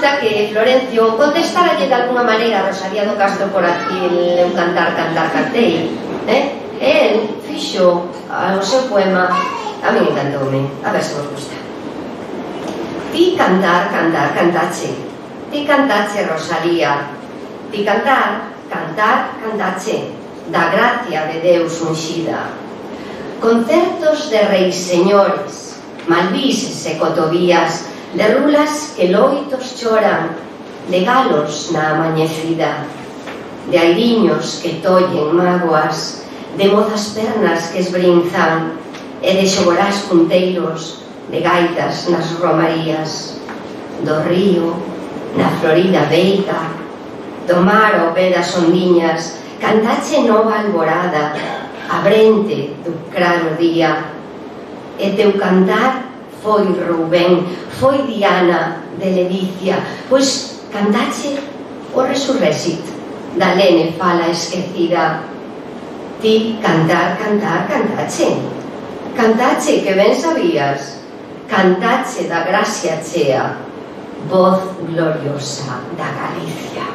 gusta que Florencio contestaralle de alguna maneira a Rosalía do Castro por aquí el cantar, cantei. El fixo o seu poema, a mí encantoume, a ver se vos gusta. Ti cantar, cantache. Ti cantache, Rosalía. Ti cantar, cantache. Da gracia de Deus unxida. Concertos de reis señores, malvises e cotovías, de rulas que loitos choran, de galos na amañecida, de airiños que tollen mágoas, de mozas pernas que esbrinzan, e de xogorás punteiros, de gaitas nas romarías, do río, na florida veiga, do mar ao pé das ondiñas, cantache nova alborada, abrente do claro día, e teu cantar foi Rubén, foi Diana de Ledicia, pois cantache o Resurrexit da Lene fala esquecida. Ti cantar, cantache. Cantache que ben sabías, cantache da gracia chea, voz gloriosa da Galicia.